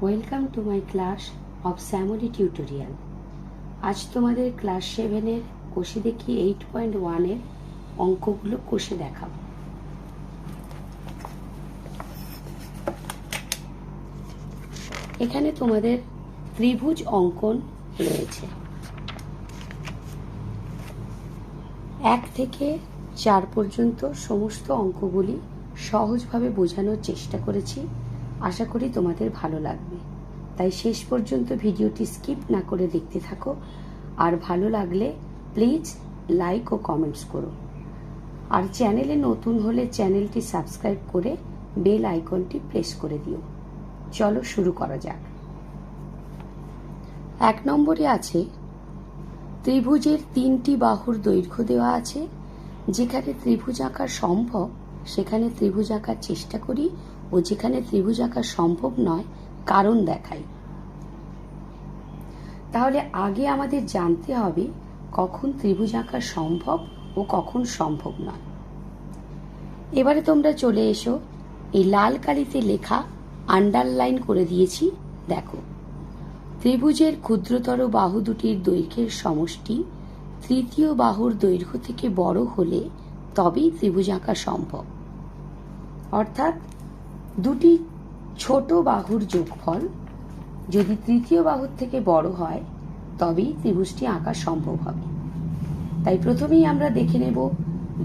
Welcome to my class of Shamoli tutorial. আজ তোমাদের class 7-এর কষে দেখি 8.1-এর অঙ্কগুলো কষে দেখাবো। এখানে তোমাদের ত্রিভুজ অঙ্কন রয়েছে। 1 থেকে 4 পর্যন্ত সমস্ত অঙ্কগুলি সহজভাবে বোঝানোর চেষ্টা করেছি। আশা করি তোমাদের ভালো লাগবে, তাই শেষ পর্যন্ত ভিডিওটি স্কিপ না করে দেখতে থাকো। আর ভালো লাগলে প্লিজ লাইক ও কমেন্টস করো। আর চ্যানেলে নতুন হলে চ্যানেলটি সাবস্ক্রাইব করে বেল আইকনটি প্রেস করে দিও। চলো শুরু করা যাক। 1 নম্বরে আছে ত্রিভুজের 3টি বাহুর দৈর্ঘ্য দেওয়া আছে। যেখানে ত্রিভুজ আঁকা সম্ভব সেখানে ত্রিভুজ আঁকার চেষ্টা করি, ও যেখানে ত্রিভুজ আঁকা সম্ভব নয় কারণ দেখাই। তাহলে আগে আমাদের জানতে হবে কখন ত্রিভুজ আঁকা সম্ভব ও কখন সম্ভব নয়। এবারে তোমরা চলে এসো, এই লাল কালিতে লেখা আন্ডারলাইন করে দিয়েছি, দেখো। ত্রিভুজের ক্ষুদ্রতর বাহু দুটির দৈর্ঘ্যের সমষ্টি তৃতীয় বাহুর দৈর্ঘ্য থেকে বড় হলে তবেই ত্রিভুজ আঁকা সম্ভব। অর্থাৎ দুটি ছোট বাহুর যোগফল যদি তৃতীয় বাহুর থেকে বড় হয় তবেই ত্রিভুজটি আঁকা সম্ভব হবে। তাই প্রথমেই আমরা দেখে নেব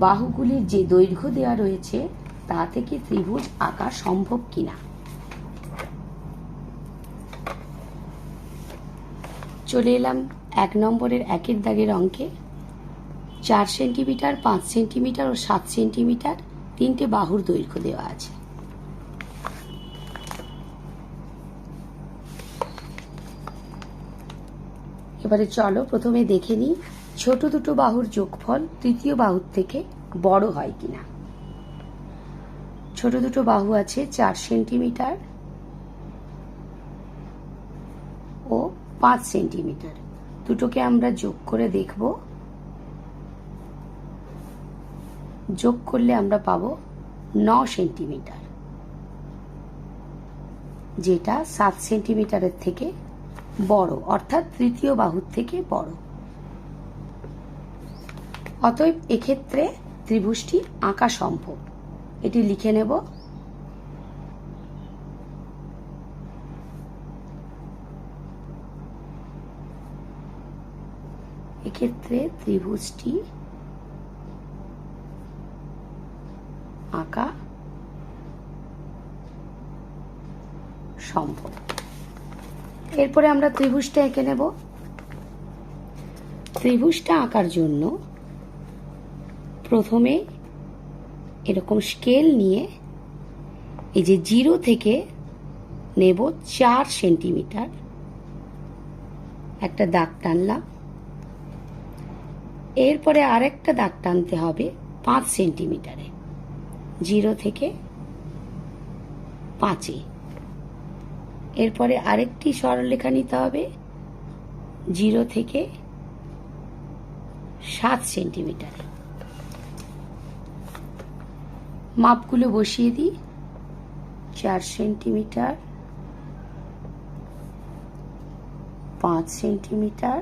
বাহুগুলির যে দৈর্ঘ্য দেওয়া রয়েছে তা থেকে ত্রিভুজ আঁকা সম্ভব কিনা। চলে এলাম 1 নম্বরের 1-এর দাগের অঙ্কে। 4 সেন্টিমিটার, 5 সেন্টিমিটার ও 7 সেন্টিমিটার 3টে বাহুর দৈর্ঘ্য দেওয়া আছে। এবারে চলো প্রথমে দেখে নিই ছোট দুটো বাহুর যোগফল তৃতীয় বাহুর থেকে বড় হয় কিনা। ছোট দুটো বাহু আছে 4 সেন্টিমিটার ও 5 সেন্টিমিটার। দুটোকে আমরা যোগ করে দেখব। যোগ করলে আমরা পাবো 9 সেন্টিমিটার, যেটা 7 সেন্টিমিটারের থেকে বড়, অর্থাৎ তৃতীয় বাহুর থেকে বড়। অতএব এক্ষেত্রে ত্রিভুজটি আঁকা সম্ভব। এটি লিখে নেব। এক্ষেত্রে ত্রিভুজটি আঁকা সম্ভব। এরপরে আমরা ত্রিভুজটা এঁকে নেব। ত্রিভুজটা আঁকার জন্য প্রথমে এরকম স্কেল নিয়ে এই যে 0 থেকে নেব 4 সেন্টিমিটার একটা দাগ টানলাম। এরপরে আরেকটা দাগ টানতে হবে 5 সেন্টিমিটারে, 0 থেকে 5-এ। এরপরে আরেকটি সরলরেখা নিতে হবে 0 থেকে 7 সেন্টিমিটারে। মাপগুলো বসিয়ে দিই। 4 সেন্টিমিটার, 5 সেন্টিমিটার,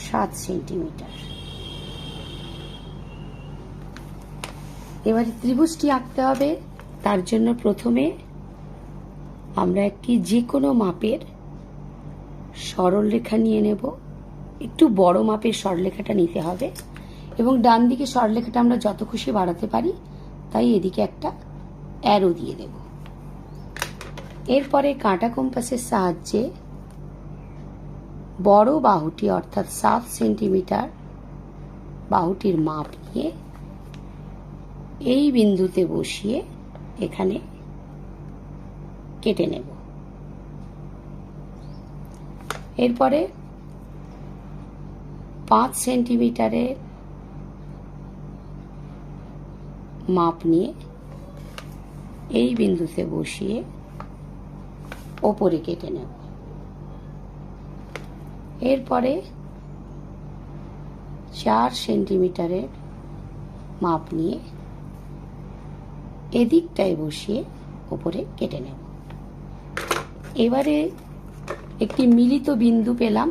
7 সেন্টিমিটার। এবারে ত্রিভুজটি আঁকতে হবে। তার জন্য প্রথমে আমরা একটি যে কোনো মাপের সরলরেখা নিয়ে নেব। একটু বড় মাপের সরলরেখাটা নিতে হবে এবং ডান দিকে সরলরেখাটা আমরা যত খুশি বাড়াতে পারি, তাই এদিকে একটা অ্যারো দিয়ে দেব। এরপরে কাঁটা কম্পাসের সাহায্যে বড় বাহুটি অর্থাৎ 7 সেন্টিমিটার বাহুটির মাপ নিয়ে এই বিন্দুতে বসিয়ে এখানে কেটে নেব। এরপরে 5 সেন্টিমিটারের মাপ নিয়ে এই বিন্দুতে বসিয়ে ওপরে কেটে নেব। এরপরে 4 সেন্টিমিটারের মাপ নিয়ে এদিকটায় বসিয়ে ওপরে কেটে নেব। এবারে একটি মিলিত বিন্দু পেলাম।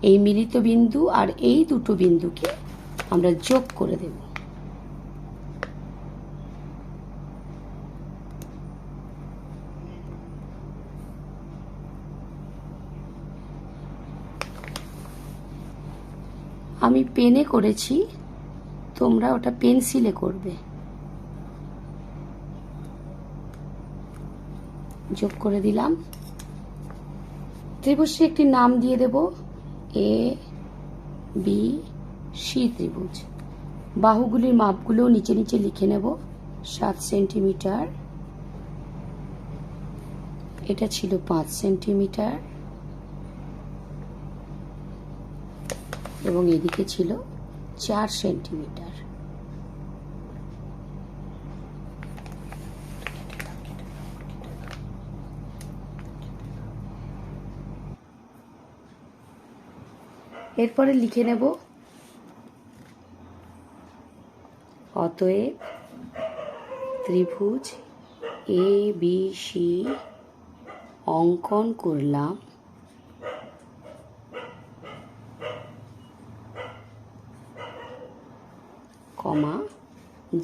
এই মিলিত বিন্দু আর এই দুটো বিন্দুকে আমরা যোগ করে দেব। আমি পেনে করেছি, তোমরা ওটা পেন্সিলে করবে। যোগ করে দিলাম। ত্রিভুজটি একটি নাম দিয়ে দেব, এ বি সি ত্রিভুজ। বাহুগুলির মাপগুলো নিচে নিচে লিখে নেব। 7 সেন্টিমিটার, এটা ছিল 5 সেন্টিমিটার এবং এদিকে ছিল 4 সেন্টিমিটার। এরপরে লিখে নেব, অতএব ত্রিভুজ এ বি সি অঙ্কন করলাম, কমা,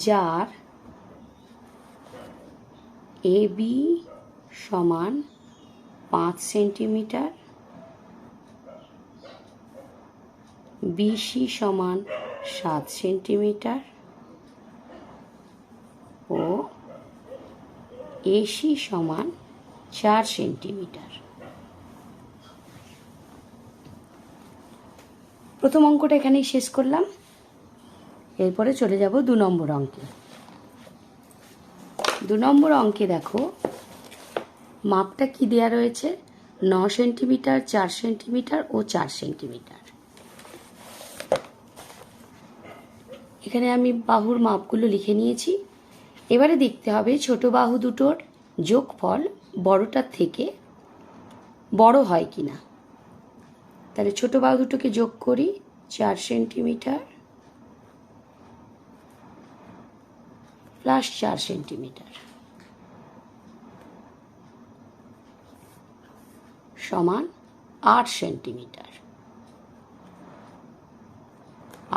যার এ বি সমান 5 সেন্টিমিটার, বিসি সমান 7 সেন্টিমিটার ও এসি সমান 4 সেন্টিমিটার। প্রথম অঙ্কটা এখানেই শেষ করলাম। এরপরে চলে যাব 2 নম্বর অঙ্কে। 2 নম্বর অঙ্কে দেখো মাপটা কি দেয়া রয়েছে, 9 সেন্টিমিটার, 4 সেন্টিমিটার ও 4 সেন্টিমিটার। এখানে আমি বাহুর মাপগুলো লিখে নিয়েছি। এবারে দেখতে হবে ছোট বাহু দুটোর যোগফল বড়টার থেকে বড় হয় কিনা। তাহলে ছোট বাহু দুটোকে যোগ করি, 4 সেন্টিমিটার প্লাস 4 সেন্টিমিটার সমান 8 সেন্টিমিটার।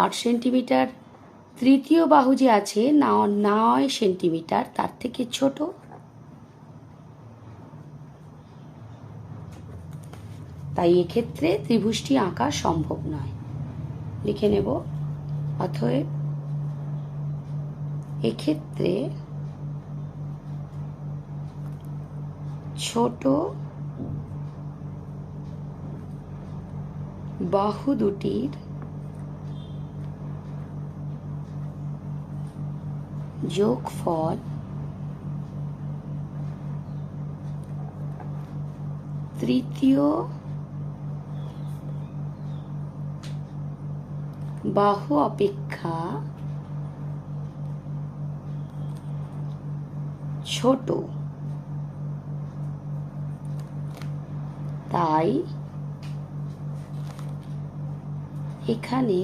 8 সেন্টিমিটার তৃতীয় বাহু যে আছে 9 সেন্টিমিটার তার থেকে ছোট, তাই এক্ষেত্রে ত্রিভুজটি আঁকা সম্ভব নয়। লিখে নেব, অতএব এক্ষেত্রে ছোট বাহু দুটির যোগফল তৃতীয় বাহু অপেক্ষা ছোট, তাই এখানে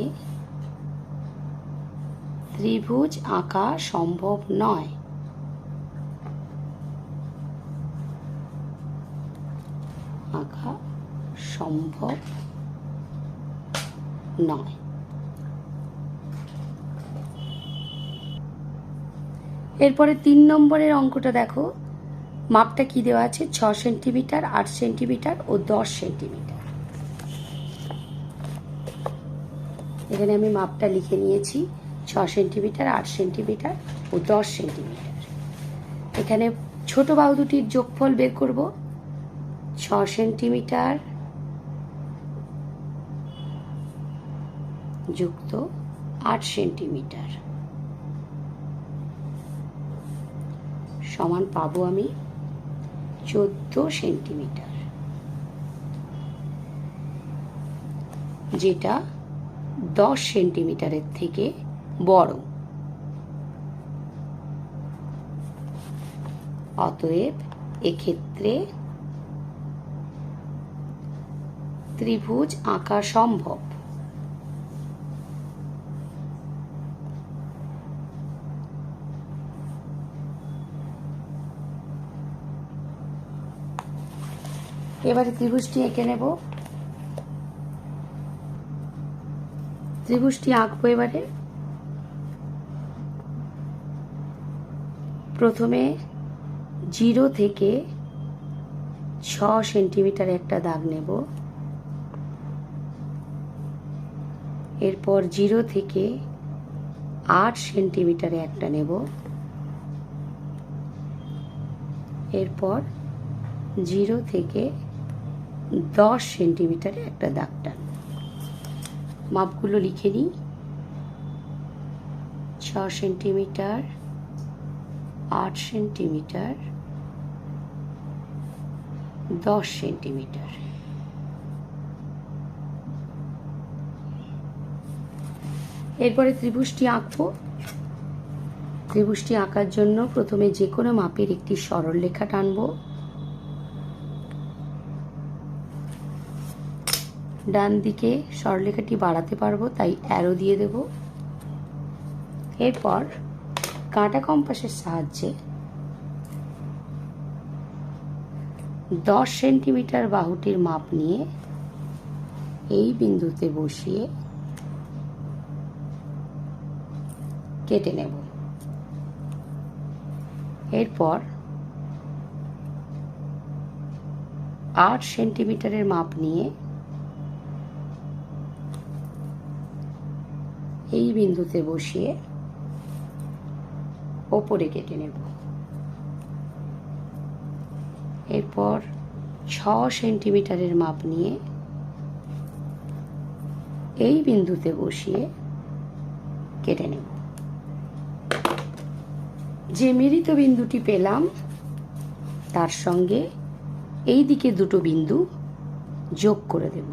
ত্রিভুজ আঁকা সম্ভব নয়। আঁকা সম্ভব নয়। এরপরে 3 নম্বরের অঙ্কটা দেখো, মাপটা কি দেওয়া আছে, 6 সেন্টিমিটার, 8 সেন্টিমিটার ও 10 সেন্টিমিটার। এখানে আমি মাপটা লিখে নিয়েছি, 6 সেন্টিমিটার, 8 সেন্টিমিটার ও 10 সেন্টিমিটার। এখানে ছোট বাহু দুটির যোগফল বের করব, 6 সেন্টিমিটার যুক্ত 8 সেন্টিমিটার সমান পাবো আমি 14 সেন্টিমিটার, যেটা 10 সেন্টিমিটারের থেকে বড়। অতএব এক্ষেত্রে ত্রিভুজ আঁকা সম্ভব। এবারে ত্রিভুজটি এঁকে নেব। ত্রিভুজটি আঁকবো এবারে। প্রথমে 0 থেকে 6 সেন্টিমিটার একটা দাগ নেব। এরপর 0 থেকে 8 সেন্টিমিটারে একটা নেব। এরপর 0 থেকে 10 সেন্টিমিটারে একটা দাগ টানব। মাপগুলো লিখে নিই। 6 সেন্টিমিটার, 8 সেন্টিমিটার, 10 সেন্টিমিটার। এরপরে ত্রিভুজটি আঁকবো। ত্রিভুজটি আঁকার জন্য প্রথমে যে কোনো মাপের একটি সরল রেখা টানব। ডান দিকে সরলরেখাটি বাড়াতে পারবো, তাই অ্যারো দিয়ে দেব। এরপর কাঁটা কম্পাসের সাহায্যে 10 সেন্টিমিটার বাহুটির মাপ নিয়ে এই বিন্দুতে বসিয়ে কেটে নেব। এরপর 8 সেন্টিমিটারের মাপ নিয়ে এই বিন্দুতে বসিয়ে ওপরে কেটে নেব। এরপর 6 সেন্টিমিটারের মাপ নিয়ে এই বিন্দুতে বসিয়ে কেটে নেব। যে মিলিত বিন্দুটি পেলাম তার সঙ্গে এই দিকে দুটো বিন্দু যোগ করে দেব।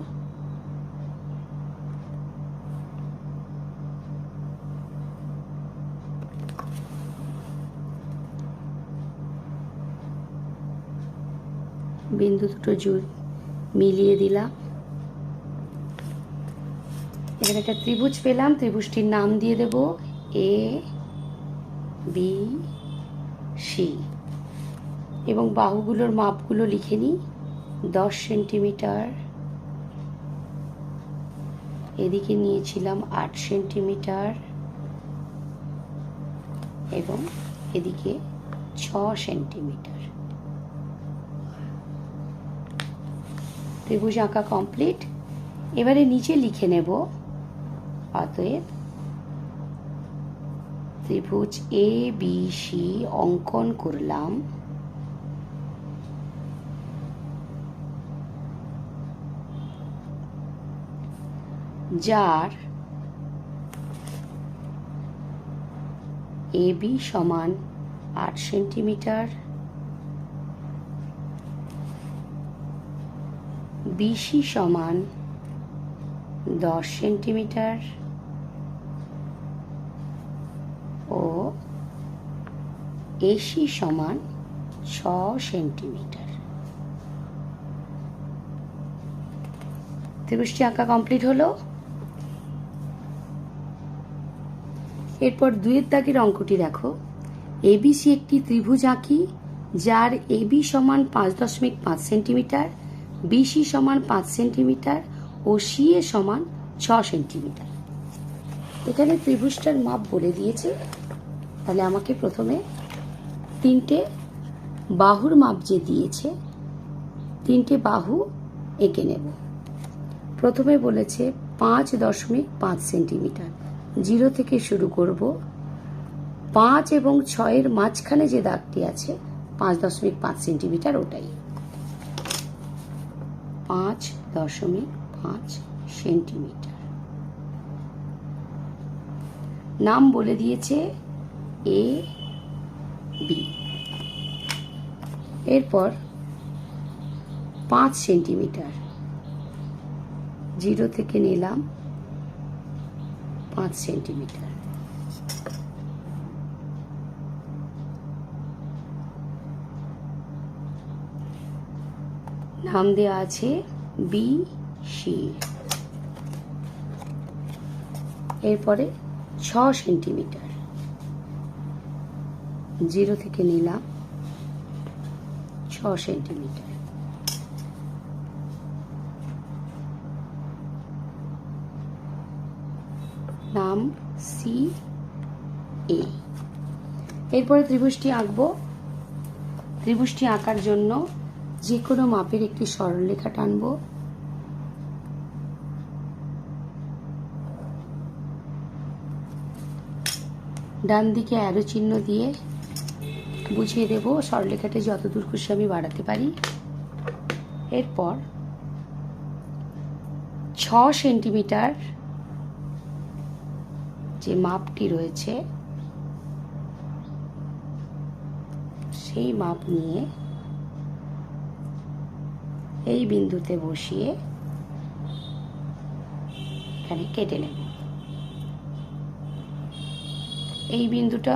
বিন্দু দুটো মিলিয়ে দিলাম। এখানে একটা ত্রিভুজ পেলাম। ত্রিভুজটির নাম দিয়ে দেব এ বি সি এবং বাহুগুলোর মাপগুলো লিখে নিই। 10 সেন্টিমিটার, এদিকে নিয়েছিলাম 8 সেন্টিমিটার এবং এদিকে 6 সেন্টিমিটার। ত্রিভুজ আঁকা কমপ্লিট। এবারে নিচে লিখে নেব, অতএব ত্রিভুজ এ বি সি অঙ্কন করলাম। যার এ বি সমান 8 সেন্টিমিটার, বিসি সমান 10 সেন্টিমিটার ও এসি সমান 6 সেন্টিমিটার। ত্রিভুজটি আঁকা কমপ্লিট হলো। এরপর 2 দাগের অঙ্কটি দেখো। এবিসি একটি ত্রিভুজ আঁকি যার এবি সমান 5.5 সেন্টিমিটার, বিসি সমান 5 সেন্টিমিটার ও সিএ সমান 6 সেন্টিমিটার। এখানে ত্রিভুজটার মাপ বলে দিয়েছে, তাহলে আমাকে প্রথমে 3টে বাহুর মাপ যে দিয়েছে 3টে বাহু এঁকে নেব। প্রথমে বলেছে 5.5 সেন্টিমিটার। 0 থেকে শুরু করব। 5 এবং 6-এর মাঝখানে যে দাগটি আছে 5.5 সেন্টিমিটার, ওটাই 5.5 সেন্টিমিটার। নাম বলে দিয়েছে এ বি। এরপর 5 সেন্টিমিটার 0 থেকে নিলাম 5 সেন্টিমিটার। নাম দেওয়া আছে বি সি। এরপরে 6 সেন্টিমিটার 0 থেকে নিলাম 6 সেন্টিমিটার। নাম সি এ। এরপরে ত্রিভুজটি আঁকবো। ত্রিভুজটি আঁকার জন্য যে কোনো মাপের একটি সরলরেখা টানবো। ডান দিকে অ্যারো চিহ্ন দিয়ে বুঝিয়ে দেব সরলরেখাটি যতদূর খুশি আমি বাড়াতে পারি। এরপর 6 সেন্টিমিটার যে মাপটি রয়েছে সেই মাপ নিয়ে এই বিন্দুতে বসিয়ে এখানে কেটে নেব। এই বিন্দুটা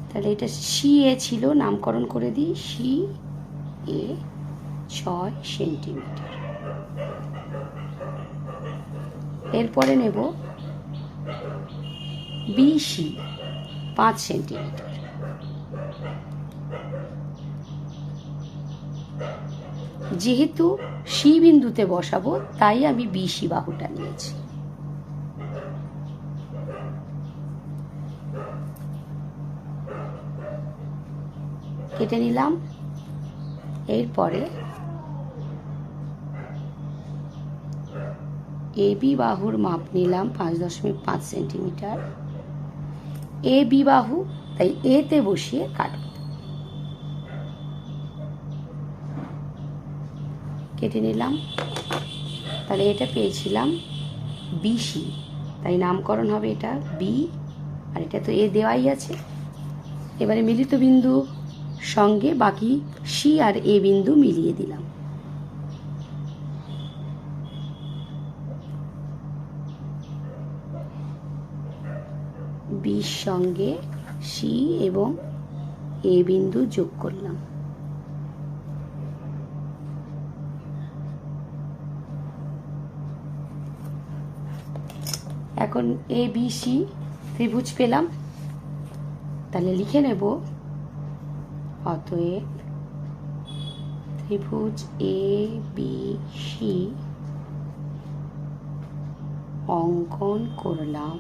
তাহলে এটা সি এ ছিল, নামকরণ করে দিই সি এ 6 সেন্টিমিটার। এরপরে নেব বিসি 5 সেন্টিমিটার। যেহেতু সি বিন্দুতে বসাবো তাই আমি বিসি বাহুটা নিয়েছি। কেটে নিলাম। এরপরে এবি বাহুর মাপ নিলাম 5.5 সেন্টিমিটার। এ বি বাহু তাই এতে বসিয়ে কাটব। কেটে নিলাম। তাহলে এটা পেয়েছিলাম বিসি, তাই নামকরণ হবে এটা বি, আর এটা তো এ দেওয়াই আছে। এবারে মিলিত বিন্দু সঙ্গে বাকি সি আর এ বিন্দু মিলিয়ে দিলাম। বির সঙ্গে সি এবং এ বিন্দু যোগ করলাম। এখন এ বি সি ত্রিভুজ পেলাম। তাহলে লিখে নেব অতএব ত্রিভুজ এ বি সি অঙ্কন করলাম।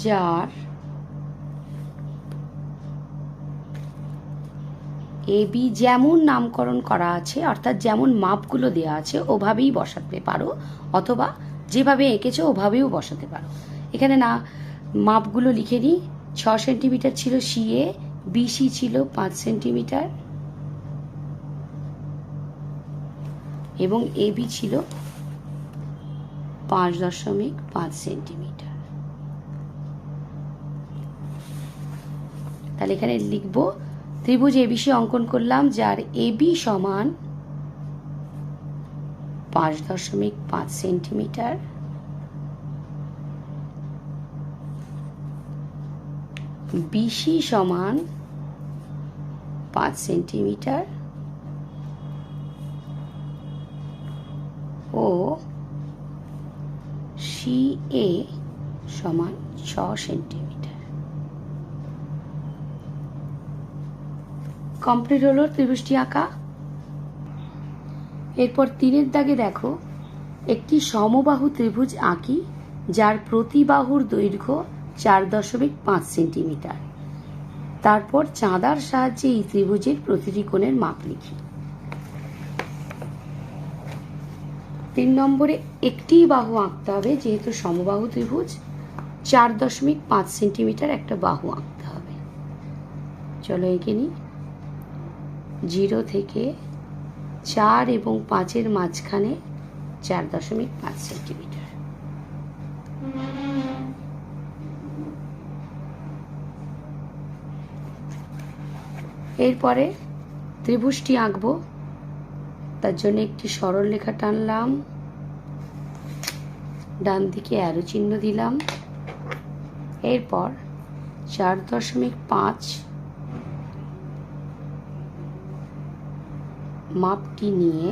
যার এ বি যেমন নামকরণ করা আছে অর্থাৎ যেমন মাপগুলো দেওয়া আছে ওভাবেই বসাতে পারো, অথবা যেভাবে এঁকেছো ওভাবেও বসাতে পারো। এখানে না মাপগুলো লিখে নিই। 6 সেন্টিমিটার ছিল সি এ, বিসি ছিল 5 সেন্টিমিটার এবং এ বি ছিল 5.5 সেন্টিমিটার। তাহলে এখানে লিখব ত্রিভুজ এবিসি অঙ্কন করলাম যার এবি সমান 5.5 সেন্টিমিটার, বিসি সমান 5 সেন্টিমিটার ও সি এ সমান 6 সেন্টিমিটার। কমপ্লিট হলো ত্রিভুজটি আঁকা। এরপর 3-এর দাগে দেখো একটি সমবাহু ত্রিভুজ আঁকি যার প্রতি বাহুর দৈর্ঘ্য 4.5 সেন্টিমিটার। তারপর চাঁদার সাহায্যে এই ত্রিভুজের প্রতিটি কোণের মাপ লিখি। 3 নম্বরে একটি বাহু আঁকতে হবে, যেহেতু সমবাহু ত্রিভুজ 4.5 সেন্টিমিটার একটা বাহু আঁকতে হবে। চলো এঁকে নিই। 0 থেকে 4 এবং 5-এর মাঝখানে 4.5 সেন্টিমিটার। এরপরে ত্রিভুজটি আঁকবো। তার জন্য একটি সরল রেখা টানলাম, ডান দিকে অ্যারো চিহ্ন দিলাম। এরপর 4.5 মাপটি নিয়ে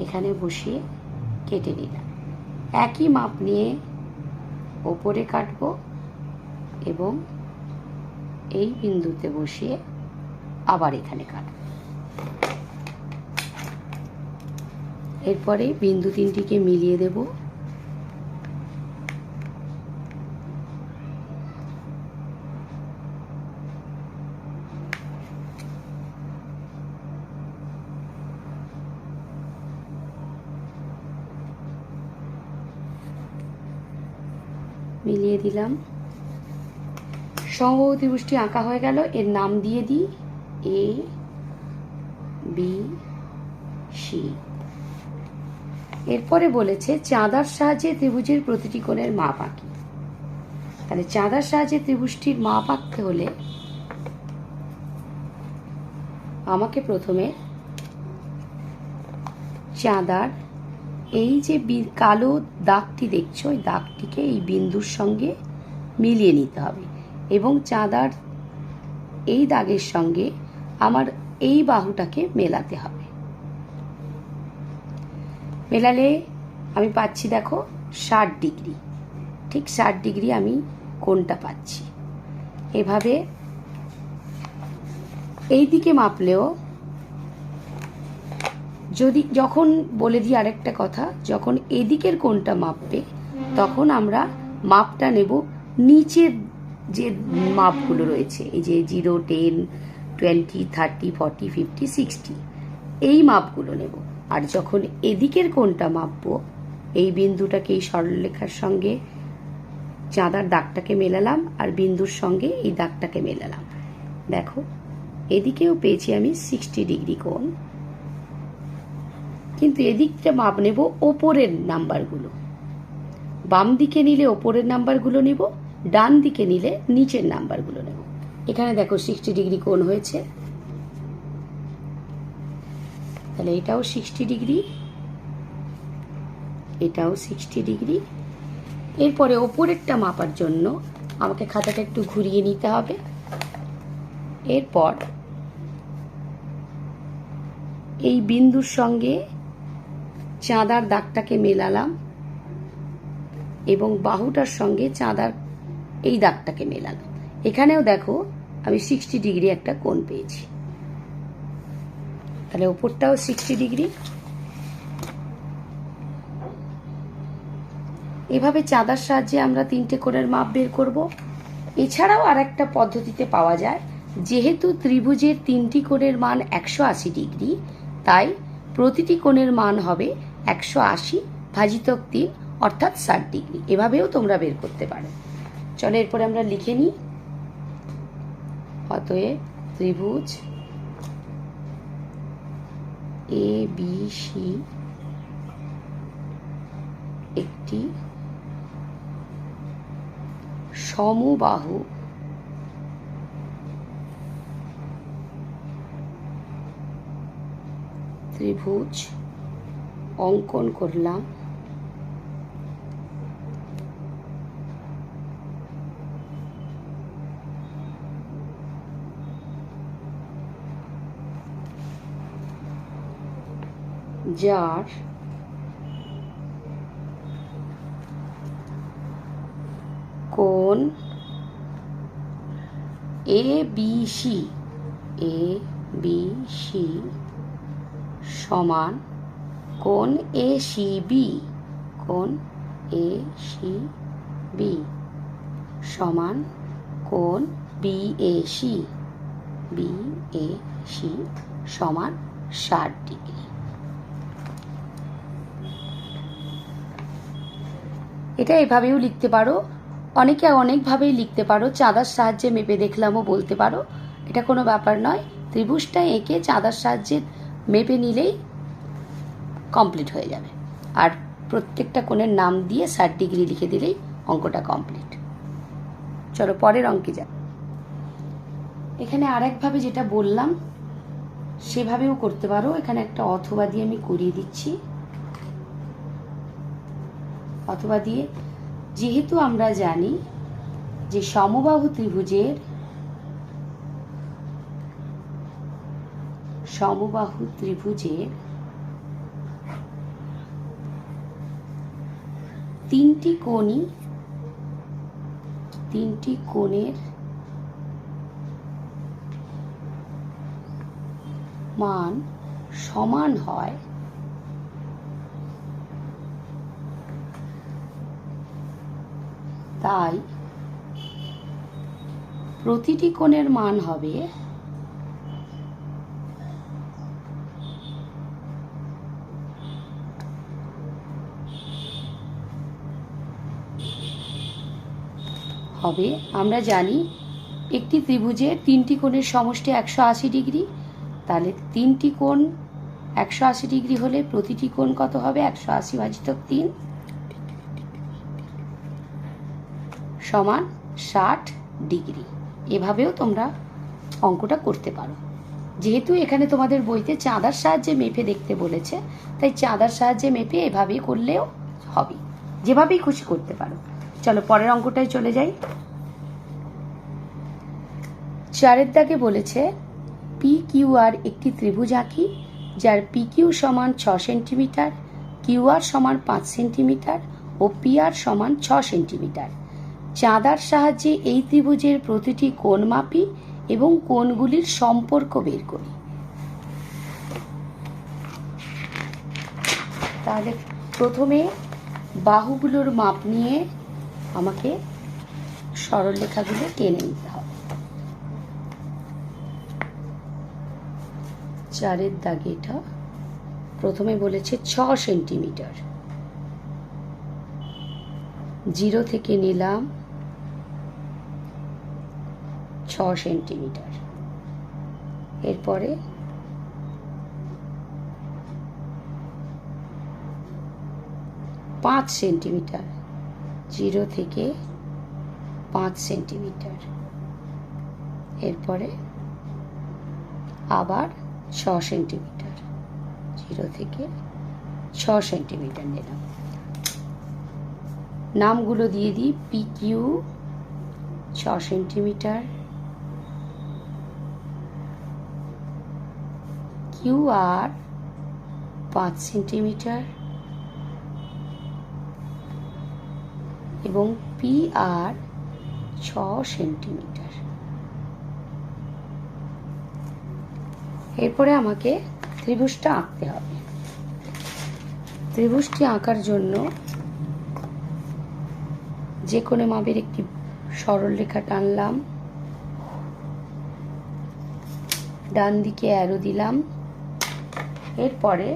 এখানে বসিয়ে কেটে নিলাম। একই মাপ নিয়ে ওপরে কাটবো এবং এই বিন্দুতে বসিয়ে আবার এখানে কাটবো। এরপরে বিন্দু তিনটিকে মিলিয়ে দেব। মিলিয়ে দিলাম। সমবাহু ত্রিভুজটি আঁকা হয়ে গেল। এর নাম দিয়ে দিই এ বি সি। এরপরে বলেছে চাঁদার সাহায্যে ত্রিভুজের প্রতিটি কোণের মাপ আঁকি। তাহলে চাঁদার সাহায্যে ত্রিভুজটির মাপ আঁকতে হলে আমাকে প্রথমে চাঁদার এই যে কালো দাগটি দেখছো, ওই দাগটিকে এই বিন্দুর সঙ্গে মিলিয়ে নিতে হবে এবং চাঁদার এই দাগের সঙ্গে আমার এই বাহুটাকে মেলাতে হবে। মেলালে আমি পাচ্ছি দেখো 60 ডিগ্রি, ঠিক 60 ডিগ্রি আমি কোণটা পাচ্ছি। এভাবে এই দিকে মাপলেও যখন বলে দিই আরেকটা কথা, যখন এদিকের কোণটা মাপবে তখন আমরা মাপটা নেব নিচের যে মাপগুলো রয়েছে, এই যে 0, 10, 20, 30, 40, 50, 60 এই মাপগুলো নেব। আর যখন এদিকের কোণটা মাপবো, এই বিন্দুটাকে এই সরলরেখার সঙ্গে চাঁদার দাগটাকে মেলালাম আর বিন্দুর সঙ্গে এই দাগটাকে মেলালাম। দেখো এদিকেও পেয়েছি আমি 60 ডিগ্রি কোণ, কিন্তু এদিকটা মাপ নেব ওপরের নাম্বারগুলো। বাম দিকে নিলে ওপরের নাম্বারগুলো নেব, ডান দিকে নিলে নিচের নাম্বারগুলো নেব। এখানে দেখো 60 ডিগ্রি কোণ হয়েছে, তাহলে এটাও 60 ডিগ্রি, এটাও 60 ডিগ্রি। এরপরে ওপরেরটা মাপার জন্য আমাকে খাতাটা একটু ঘুরিয়ে নিতে হবে। এরপর এই বিন্দুর সঙ্গে চাঁদার দাগটাকে মেলালাম এবং বাহুটার সঙ্গে চাঁদার এই দাগটাকে মেলালাম। এখানেও দেখো আমি 60 ডিগ্রি একটা কোণ পেয়েছি, তাহলে ওপরটাও 60 ডিগ্রি। এভাবে চাঁদার সাহায্যে আমরা 3টে কোণের মাপ বের করব। এছাড়াও আর একটা পদ্ধতিতে পাওয়া যায়, যেহেতু ত্রিভুজের 3টি কোণের মান 180 ডিগ্রি, তাই প্রতিটি কোণের মান হবে 180 ভাজিতক 3 অর্থাৎ 60 ডিগ্রি। এভাবেও তোমরা বের করতে পারো। চলো এরপরে আমরা লিখে নিই। অতএব ত্রিভুজ এ বি সি একটি সমবাহু ত্রিভুজ অঙ্কন করলাম। যার কোণ এ বি সি সমান কোণ এ সি বি সমান কোণ বি এ সি সমান 60 ডিগ্রি। এটা এভাবেও লিখতে পারো, অনেকে অনেকভাবেই লিখতে পারো। চাঁদার সাহায্যে মেপে দেখলামও বলতে পারো, এটা কোনো ব্যাপার নয়। ত্রিভুজটা এঁকে চাঁদার সাহায্যে মেপে নিলেই কমপ্লিট হয়ে যাবে। আর প্রত্যেকটা কোণের নাম দিয়ে 60 ডিগ্রি লিখে দিলেই অঙ্কটা কমপ্লিট। চলো পরের অঙ্কে যাও। এখানে আরেকভাবে যেটা বললাম সেভাবেও করতে পারো। এখানে একটা অথবা দিয়ে আমি করিয়ে দিচ্ছি। অথবা দিয়ে, যেহেতু আমরা জানি যে সমবাহু ত্রিভুজের 3টি কোণের মান সমান হয়, তাই প্রতিটি কোণের মান হবে আমরা জানি একটি ত্রিভুজের তিনটি কোণের সমষ্টি 180 ডিগ্রি। তাহলে তিনটি কোণ 180 ডিগ্রি হলে প্রতিটি কোণ কত হবে? 180 ভাজিত 3 সমান 60 ডিগ্রি। এভাবেও তোমরা অঙ্কটা করতে পারো। যেহেতু এখানে তোমাদের বইতে চাঁদার সাহায্যে মেপে দেখতে বলেছে, তাই চাঁদার সাহায্যে মেপে এভাবে করলেও হবে, যেভাবেই খুশি করতে পারো। চলো পরের অঙ্কটায় চলে যাই। 4 দাগে বলেছে পি কিউ আর একটি ত্রিভুজ আঁকি, যার পি কিউ সমান 6 সেন্টিমিটার, কিউ আর সমান 5 সেন্টিমিটার ও পি আর সমান 6 সেন্টিমিটার। চাঁদার সাহায্যে এই ত্রিভুজের প্রতিটি কোণ মাপি এবং কোণগুলির সম্পর্ক বের করি। তাহলে প্রথমে বাহুগুলোর মাপ নিয়ে আমাকে সরলরেখাগুলো টেনে নিতে হবে। 4 দাগে এটা প্রথমে বলেছে 6 সেন্টিমিটার, 0 থেকে নিলাম 6 সেন্টিমিটার। এরপরে 5 সেন্টিমিটার, 0 থেকে 5 সেন্টিমিটার। এরপরে আবার 6 সেন্টিমিটার, 0 থেকে 6 সেন্টিমিটার নিলাম। নামগুলো দিয়ে দিই। P Q 6 centimetre, Q R 5 centimetre এবং পি আর 6 সেন্টিমিটার। এরপরে আমাকে ত্রিভুজটা আঁকতে হবে। ত্রিভুজটি আঁকার জন্য যে কোনো মাপের একটি সরল রেখা টানলাম, ডান দিকে অ্যারো দিলাম। এরপরে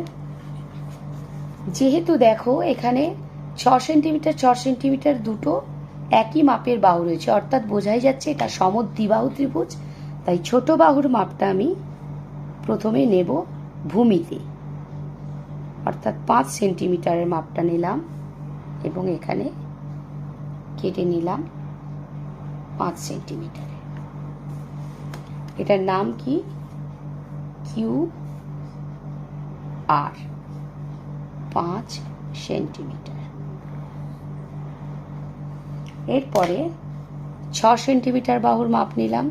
যেহেতু দেখো এখানে 6 সেন্টিমিটার 6 সেন্টিমিটার দুটো একই মাপের বাহু রয়েছে, অর্থাৎ বোঝাই যাচ্ছে এটা সমদ্বিবাহু ত্রিভুজ। তাই ছোট বাহুর মাপটা আমি প্রথমে নেব ভূমিতে, অর্থাৎ 5 সেন্টিমিটারের মাপটা নিলাম এবং এখানে কেটে নিলাম 5 সেন্টিমিটারে। এটার নাম কি? Q R 5 centimetre. এরপরে 6 সেন্টিমিটার বাহুর মাপ নিলাম,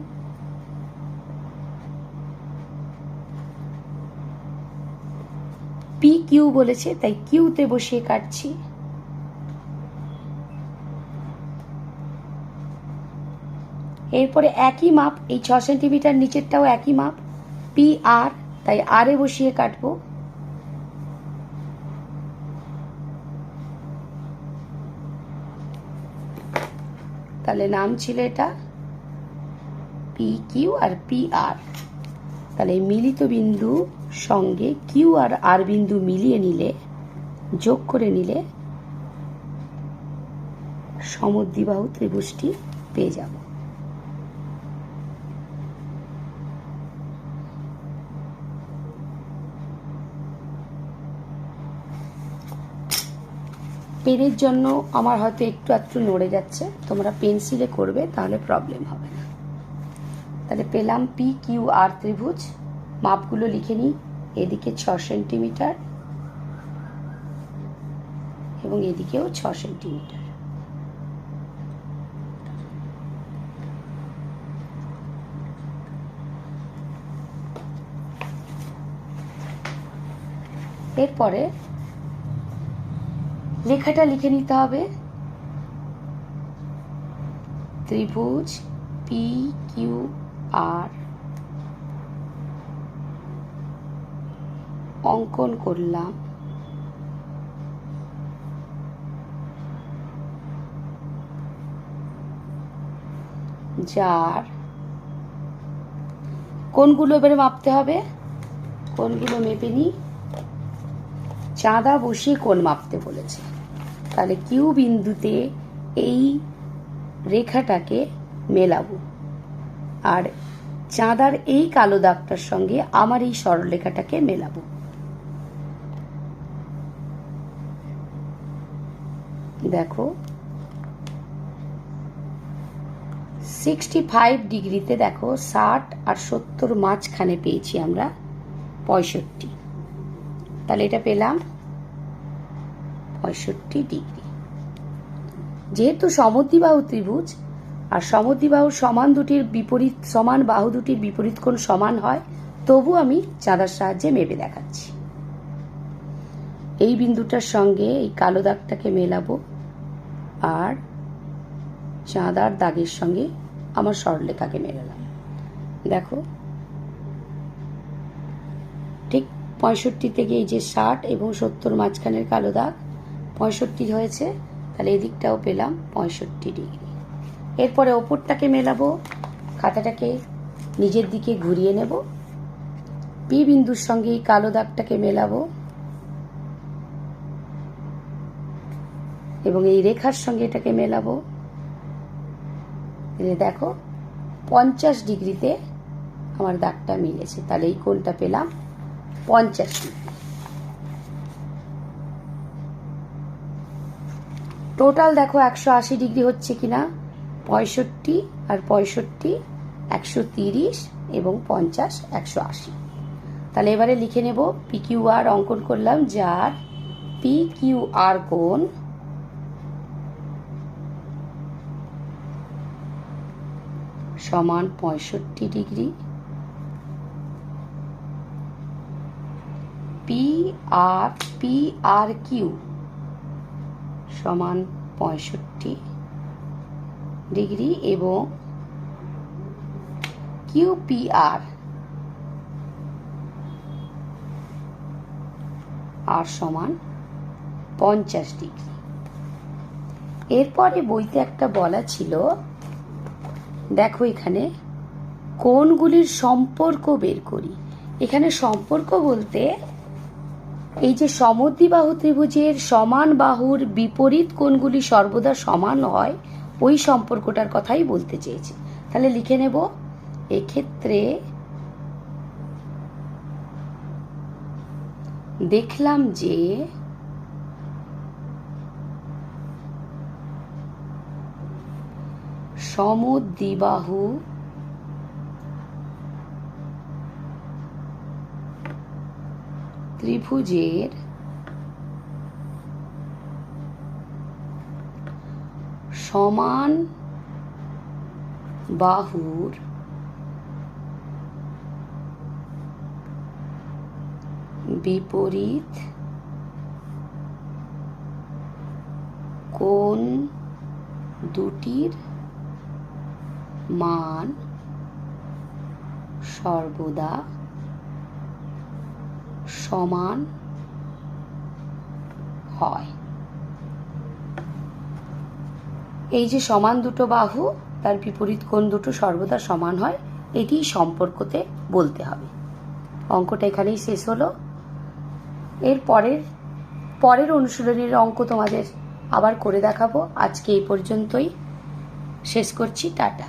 পি কিউ বলেছে তাই কিউতে বসিয়ে কাটছি। এরপরে একই মাপ, এই 6 সেন্টিমিটার নিচেরটাও একই মাপ, পি আর, তাই আর এ বসিয়ে কাটবো। তাহলে নাম ছিল এটা P Q R P R. তাহলে মিলিত বিন্দু সঙ্গে কিউ আর আর বিন্দু মিলিয়ে নিলে, যোগ করে নিলে সমদ্বিবাহু ত্রিভুজটি পেয়ে যাব। পেনের জন্য আমার হয়তো একটু একটু নড়ে যাচ্ছে, তোমরা পেন্সিলে করবে তাহলে প্রবলেম হবে না। তাহলে পেলাম পি কিউ আর ত্রিভুজ। মাপগুলো লিখে নিই। এদিকে 6 সেন্টিমিটার এবং এদিকেও 6 সেন্টিমিটার। এরপরে লেখাটা লিখে নিতে হবে। ত্রিভুজ পি কিউ আর অঙ্কন করলাম। যার কোনগুলো এবারে মাপতে হবে, কোনগুলো মেপে নিই। চাঁদা বসিয়ে কোণ মাপতে বলেছে, তাহলে কিউ বিন্দুতে এই রেখাটাকে মেলাবো, আর চাঁদার এই কালো দাগটার সঙ্গে আমার এই সরলরেখাটাকে মেলাবো। দেখো 65 ডিগ্রিতে দেখো 60 আর 70 মাঝখানে পেয়েছি আমরা 65, তাহলে এটা পেলাম 65 ডিগ্রি। যেহেতু সমদ্বিবাহু ত্রিভুজ আর সমদ্বিবাহুর সমান বাহু দুটির বিপরীত কোণ সমান হয়, তবু আমি চাঁদার সাহায্যে মেপে দেখাচ্ছি। এই বিন্দুটার সঙ্গে এই কালো দাগটাকে মেলাবো, আর চাঁদার দাগের সঙ্গে আমার সরলরেখাকে মেলালাম। দেখো ঠিক 65 থেকে এই যে 60 এবং 70 মাঝখানের কালো দাগ 65 হয়েছে, তাহলে এদিকটাও পেলাম 65 ডিগ্রি। এরপরে ওপরটাকে মেলাবো, খাতাটাকে নিজের দিকে ঘুরিয়ে নেব, পি বিন্দুর সঙ্গে এই কালো দাগটাকে মেলাবো এবং এই রেখার সঙ্গে এটাকে মেলাবো। দেখো 50 ডিগ্রিতে আমার দাগটা মিলেছে, তাহলে এই কোণটা পেলাম 50 ডিগ্রি। টোটাল দেখো 180 ডিগ্রি হচ্ছে কিনা, 65 আর 65 130 এবং 50 180। তাহলে এবারে লিখে নেব পি কিউ আর অঙ্কন করলাম, যার পি কিউ আর কোণ সমান 65 ডিগ্রি, পি আর কিউ সমান 65 ডিগ্রি এবং কিউ পি আর সমান 50 ডিগ্রি। এরপরে বইতে একটা বলা ছিল, দেখো এখানে কোণগুলির সম্পর্ক বের করি। এখানে সম্পর্ক বলতে এই যে সমদ্বিবাহু ত্রিভুজের সমান বাহুর বিপরীত কোণগুলি সর্বদা সমান হয়, ওই সম্পর্কটার কথাই বলতে চেয়েছে। তাহলে লিখে নেব, এক্ষেত্রে দেখলাম যে সমদ্বিবাহু ত্রিভুজের সমান বাহুর বিপরীত কোণ দুটির মান সর্বদা সমান হয়। এই যে সমান দুটো বাহু, তার বিপরীত কোণ দুটো সর্বদা সমান হয়, এটি সম্পর্কতে বলতে হবে। অঙ্কটা এখানেই শেষ হলো। এর পরের অনুশীলনীর অঙ্ক তোমাদের আবার করে দেখাবো। আজকে এই পর্যন্তই শেষ করছি, টাটা।